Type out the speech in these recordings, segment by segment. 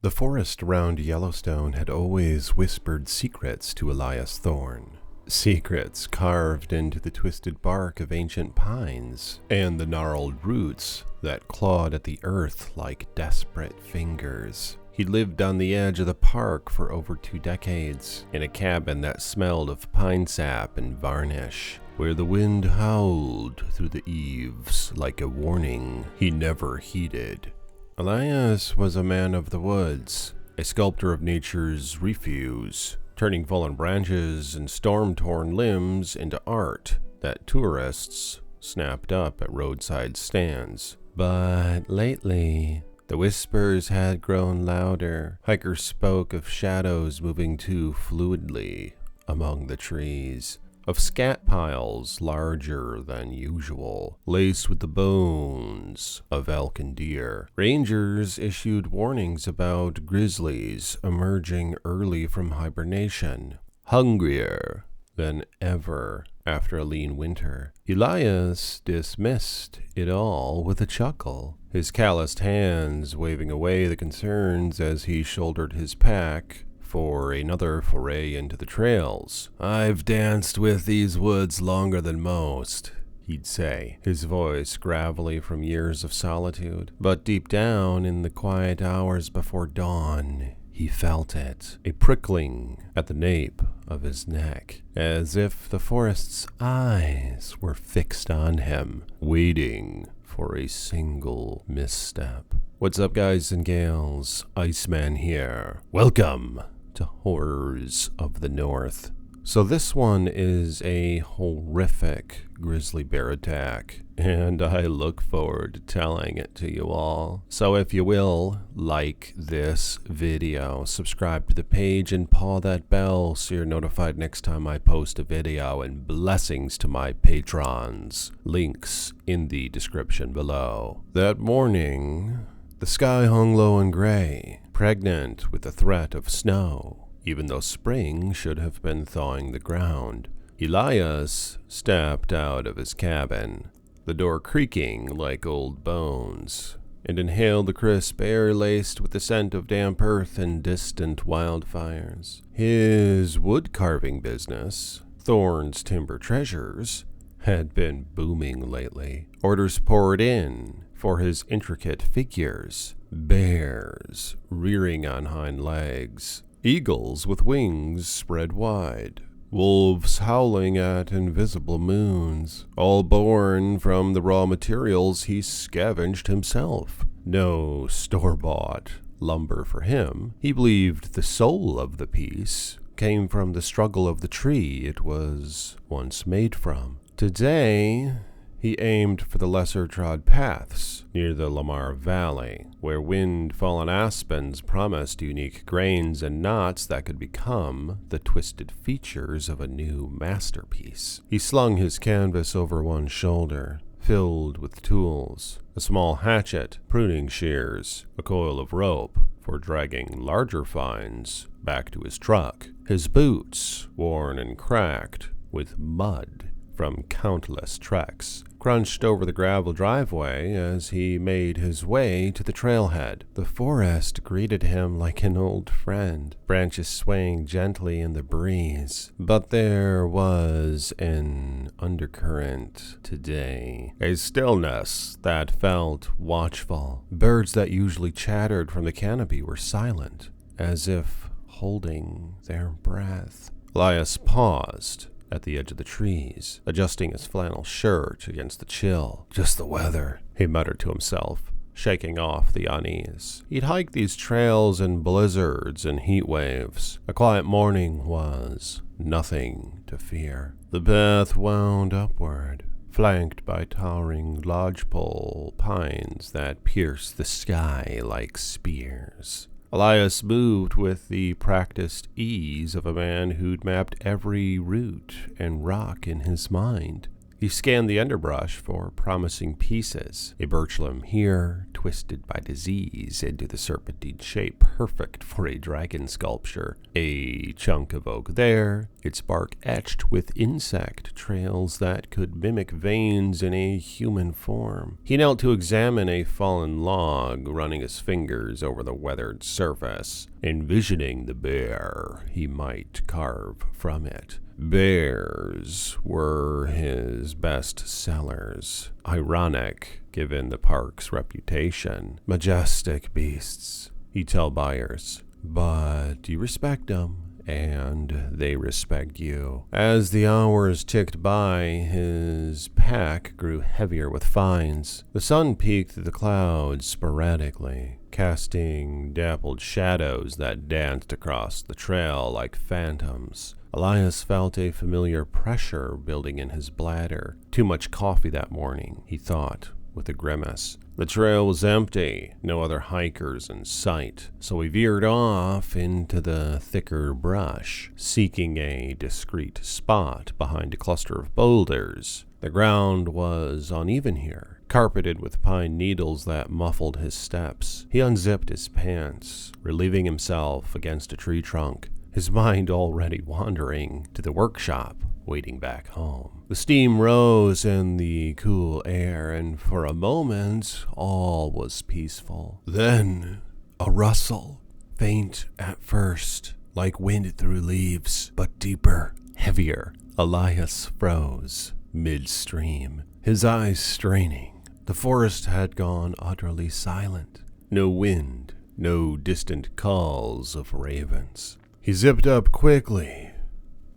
The forest around Yellowstone had always whispered secrets to Elias Thorne. Secrets carved into the twisted bark of ancient pines and the gnarled roots that clawed at the earth like desperate fingers. He lived on the edge of the park for over 2 decades, in a cabin that smelled of pine sap and varnish, where the wind howled through the eaves like a warning he never heeded. Elias was a man of the woods, a sculptor of nature's refuse, turning fallen branches and storm-torn limbs into art that tourists snapped up at roadside stands. But lately, the whispers had grown louder. Hikers spoke of shadows moving too fluidly among the trees, of scat piles larger than usual, laced with the bones of elk and deer. Rangers issued warnings about grizzlies emerging early from hibernation, hungrier than ever after a lean winter. Elias dismissed it all with a chuckle, his calloused hands waving away the concerns as he shouldered his pack for another foray into the trails. "I've danced with these woods longer than most," he'd say, his voice gravelly from years of solitude. But deep down in the quiet hours before dawn, he felt it, a prickling at the nape of his neck, as if the forest's eyes were fixed on him, waiting for a single misstep. What's up, guys and gals? Iceman here. Welcome to Horrors of the North. So this one is a horrific grizzly bear attack, and I look forward to telling it to you all. So if you will, like this video, subscribe to the page, and paw that bell so you're notified next time I post a video, and blessings to my patrons. Links in the description below. That morning, the sky hung low and gray, pregnant with the threat of snow, even though spring should have been thawing the ground. Elias stepped out of his cabin, the door creaking like old bones, and inhaled the crisp air laced with the scent of damp earth and distant wildfires. His wood-carving business, Thorne's Timber Treasures, had been booming lately. Orders poured in for his intricate figures, bears rearing on hind legs, eagles with wings spread wide, wolves howling at invisible moons, all born from the raw materials he scavenged himself. No store-bought lumber for him. He believed the soul of the piece came from the struggle of the tree it was once made from. Today, he aimed for the lesser-trod paths near the Lamar Valley, where wind-fallen aspens promised unique grains and knots that could become the twisted features of a new masterpiece. He slung his canvas over one shoulder, filled with tools, a small hatchet, pruning shears, a coil of rope for dragging larger finds back to his truck, his boots worn and cracked with mud from countless treks, crunched over the gravel driveway as he made his way to the trailhead. The forest greeted him like an old friend, branches swaying gently in the breeze. But there was an undercurrent today, a stillness that felt watchful. Birds that usually chattered from the canopy were silent, as if holding their breath. Elias paused at the edge of the trees, adjusting his flannel shirt against the chill. "Just the weather," he muttered to himself, shaking off the unease. He'd hiked these trails in blizzards and heat waves. A quiet morning was nothing to fear. The path wound upward, flanked by towering lodgepole pines that pierced the sky like spears. Elias moved with the practiced ease of a man who'd mapped every root and rock in his mind. He scanned the underbrush for promising pieces. A birch limb here, twisted by disease into the serpentine shape perfect for a dragon sculpture. A chunk of oak there, its bark etched with insect trails that could mimic veins in a human form. He knelt to examine a fallen log, running his fingers over the weathered surface, envisioning the bear he might carve from it. Bears were his best sellers. Ironic, given the park's reputation. Majestic beasts, he'd tell buyers. But you respect them, and they respect you. As the hours ticked by, his pack grew heavier with finds. The sun peeked through the clouds sporadically, casting dappled shadows that danced across the trail like phantoms. Elias felt a familiar pressure building in his bladder. Too much coffee that morning, he thought, with a grimace. The trail was empty, no other hikers in sight, so he veered off into the thicker brush, seeking a discreet spot behind a cluster of boulders. The ground was uneven here, carpeted with pine needles that muffled his steps. He unzipped his pants, relieving himself against a tree trunk, his mind already wandering to the workshop waiting back home. The steam rose in the cool air, and for a moment all was peaceful. Then a rustle, faint at first, like wind through leaves, but deeper, heavier. Elias froze midstream, his eyes straining. The forest had gone utterly silent. No wind, no distant calls of ravens. He zipped up quickly,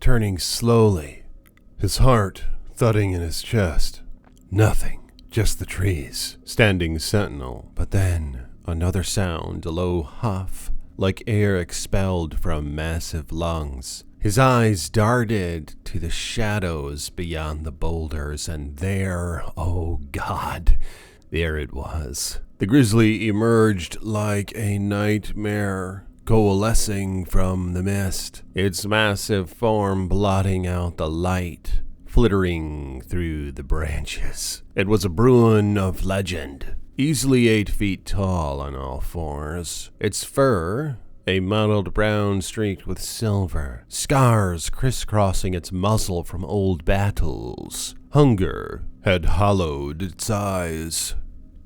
turning slowly, his heart thudding in his chest. Nothing, just the trees, standing sentinel. But then another sound, a low huff, like air expelled from massive lungs. His eyes darted to the shadows beyond the boulders, and there, oh God, there it was. The grizzly emerged like a nightmare, coalescing from the mist, its massive form blotting out the light, flittering through the branches. It was a Bruin of legend, easily 8 feet tall on all fours. Its fur, a mottled brown streaked with silver, scars crisscrossing its muzzle from old battles. Hunger had hollowed its eyes,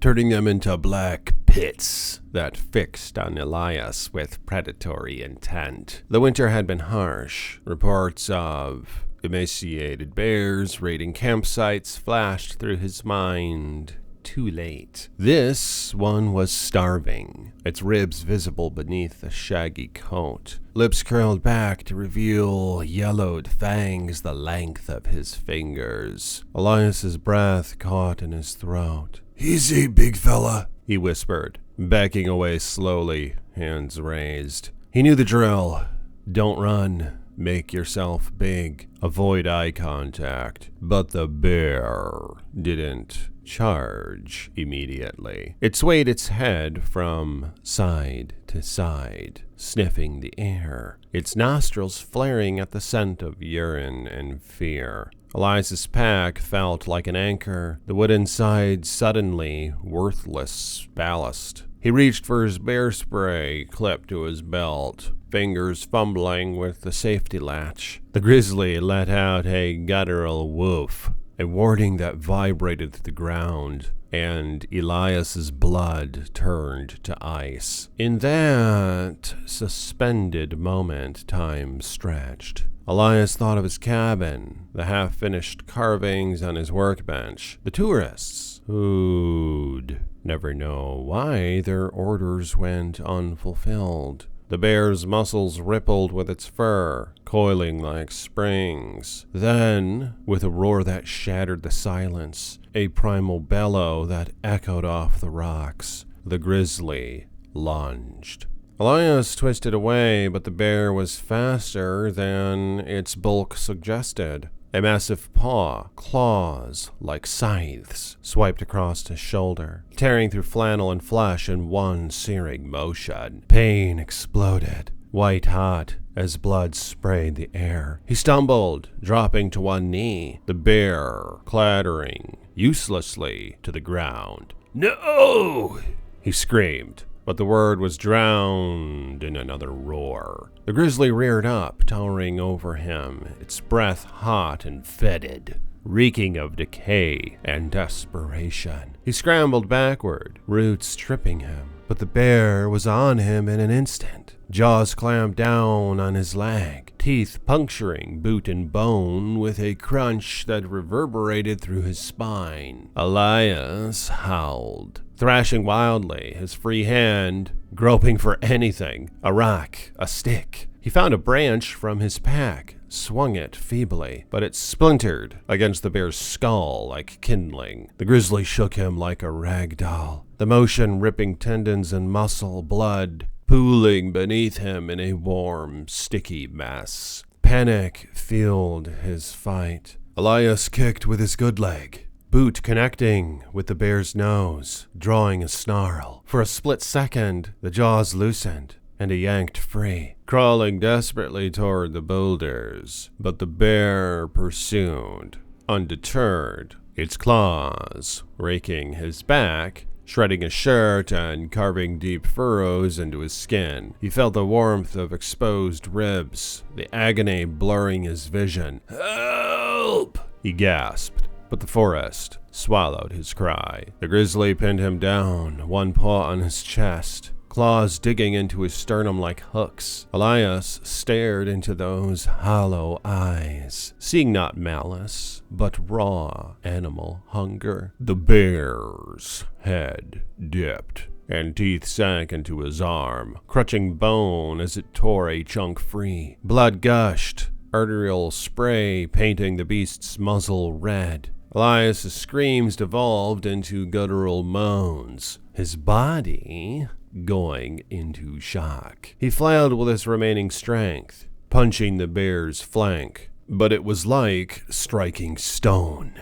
turning them into black pits that fixed on Elias with predatory intent. The winter had been harsh. Reports of emaciated bears raiding campsites flashed through his mind too late. This one was starving, its ribs visible beneath the shaggy coat, lips curled back to reveal yellowed fangs the length of his fingers. Elias's breath caught in his throat. "Easy, big fella," he whispered, backing away slowly, hands raised. He knew the drill. Don't run. Make yourself big. Avoid eye contact. But the bear didn't charge immediately. It swayed its head from side to side, sniffing the air, its nostrils flaring at the scent of urine and fear. Elias's pack felt like an anchor, the wood inside suddenly worthless ballast. He reached for his bear spray, clipped to his belt, fingers fumbling with the safety latch. The grizzly let out a guttural woof, a warning that vibrated through the ground, and Elias's blood turned to ice. In that suspended moment, time stretched. Elias thought of his cabin, the half-finished carvings on his workbench, the tourists who'd never know why their orders went unfulfilled. The bear's muscles rippled with its fur, coiling like springs. Then, with a roar that shattered the silence, a primal bellow that echoed off the rocks, the grizzly lunged. Elias twisted away, but the bear was faster than its bulk suggested. A massive paw, claws like scythes, swiped across his shoulder, tearing through flannel and flesh in one searing motion. Pain exploded, white hot, as blood sprayed the air. He stumbled, dropping to one knee, the bear clattering uselessly to the ground. "No!" he screamed, but the word was drowned in another roar. The grizzly reared up, towering over him, its breath hot and fetid, reeking of decay and desperation. He scrambled backward, roots tripping him, but the bear was on him in an instant. Jaws clamped down on his leg, teeth puncturing boot and bone with a crunch that reverberated through his spine. Elias howled, thrashing wildly, his free hand groping for anything, a rock, a stick. He found a branch from his pack, swung it feebly, but it splintered against the bear's skull like kindling. The grizzly shook him like a rag doll, the motion ripping tendons and muscle, blood pooling beneath him in a warm, sticky mess. Panic fueled his fight. Elias kicked with his good leg, boot connecting with the bear's nose, drawing a snarl. For a split second, the jaws loosened, and he yanked free, crawling desperately toward the boulders. But the bear pursued, undeterred, its claws raking his back, shredding his shirt and carving deep furrows into his skin. He felt the warmth of exposed ribs, the agony blurring his vision. "Help!" he gasped, but the forest swallowed his cry. The grizzly pinned him down, one paw on his chest, claws digging into his sternum like hooks. Elias stared into those hollow eyes, seeing not malice, but raw animal hunger. The bear's head dipped, and teeth sank into his arm, crunching bone as it tore a chunk free. Blood gushed, arterial spray painting the beast's muzzle red. Elias' screams devolved into guttural moans, his body going into shock. He flailed with his remaining strength, punching the bear's flank, but it was like striking stone.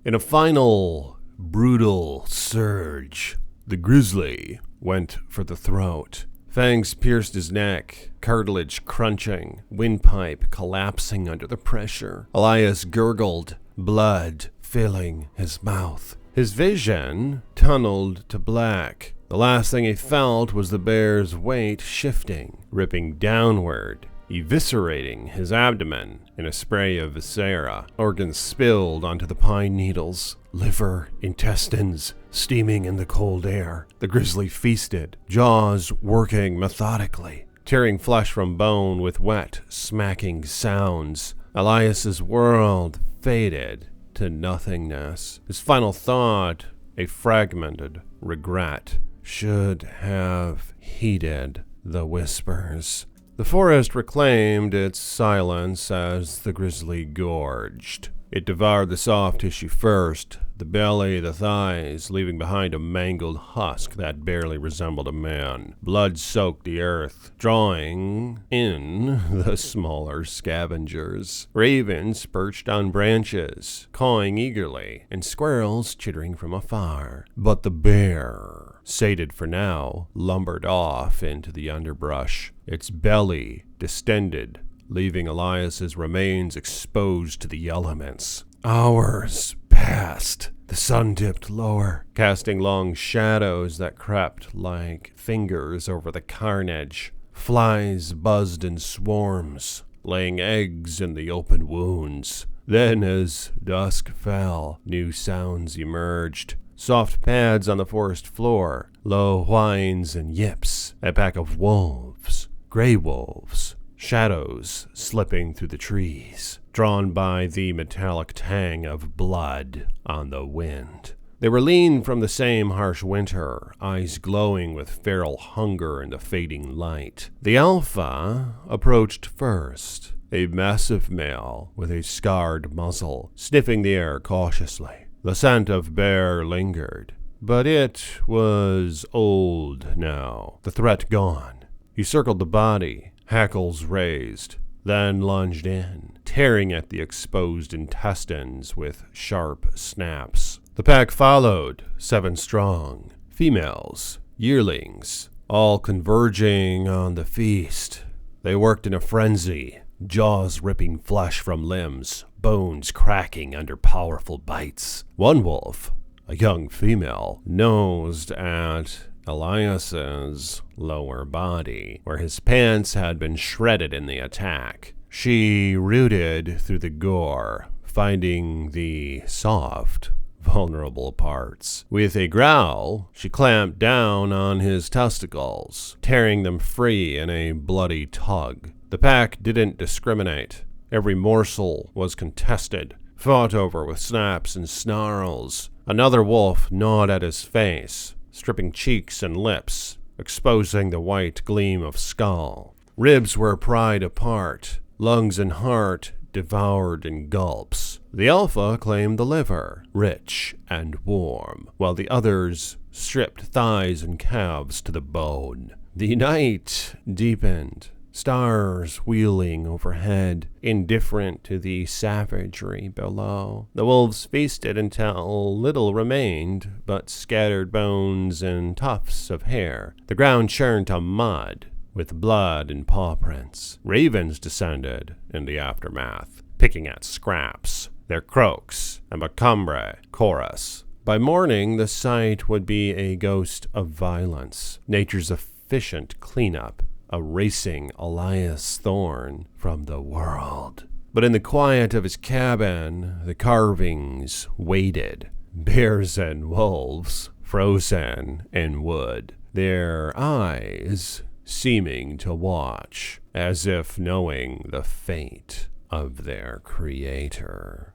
In a final, brutal surge, the grizzly went for the throat. Fangs pierced his neck, cartilage crunching, windpipe collapsing under the pressure. Elias gurgled, blood filling his mouth. His vision tunneled to black. The last thing he felt was the bear's weight shifting, ripping downward, eviscerating his abdomen in a spray of viscera. Organs spilled onto the pine needles, liver, intestines steaming in the cold air. The grizzly feasted, jaws working methodically, tearing flesh from bone with wet, smacking sounds. Elias's world faded to nothingness. His final thought, a fragmented regret. Should have heeded the whispers. The forest reclaimed its silence as the grizzly gorged. It devoured the soft tissue first, the belly, the thighs, leaving behind a mangled husk that barely resembled a man. Blood soaked the earth, drawing in the smaller scavengers. Ravens perched on branches, cawing eagerly, and squirrels chittering from afar. But the bear, sated for now, lumbered off into the underbrush, its belly distended, leaving Elias's remains exposed to the elements. Hours passed. The sun dipped lower, casting long shadows that crept like fingers over the carnage. Flies buzzed in swarms, laying eggs in the open wounds. Then, as dusk fell, new sounds emerged. Soft pads on the forest floor, low whines and yips, a pack of wolves, gray wolves, shadows slipping through the trees, drawn by the metallic tang of blood on the wind. They were lean from the same harsh winter, eyes glowing with feral hunger in the fading light. The alpha approached first, a massive male with a scarred muzzle, sniffing the air cautiously. The scent of bear lingered, but it was old now, the threat gone. He circled the body, hackles raised, then lunged in, tearing at the exposed intestines with sharp snaps. The pack followed, 7 strong, females, yearlings, all converging on the feast. They worked in a frenzy, jaws ripping flesh from limbs, bones cracking under powerful bites. One wolf, a young female, nosed at Elias's lower body, where his pants had been shredded in the attack. She rooted through the gore, finding the soft, vulnerable parts. With a growl, she clamped down on his testicles, tearing them free in a bloody tug. The pack didn't discriminate. Every morsel was contested, fought over with snaps and snarls. Another wolf gnawed at his face, stripping cheeks and lips, exposing the white gleam of skull. Ribs were pried apart, lungs and heart devoured in gulps. The alpha claimed the liver, rich and warm, while the others stripped thighs and calves to the bone. The night deepened, stars wheeling overhead, indifferent to the savagery below. The wolves feasted until little remained but scattered bones and tufts of hair. The ground churned to mud, with blood and paw prints. Ravens descended in the aftermath, picking at scraps, their croaks and macumbre chorus. By morning, the sight would be a ghost of violence, nature's efficient cleanup, erasing Elias Thorne from the world. But in the quiet of his cabin, the carvings waited, bears and wolves, frozen in wood, their eyes seeming to watch, as if knowing the fate of their creator.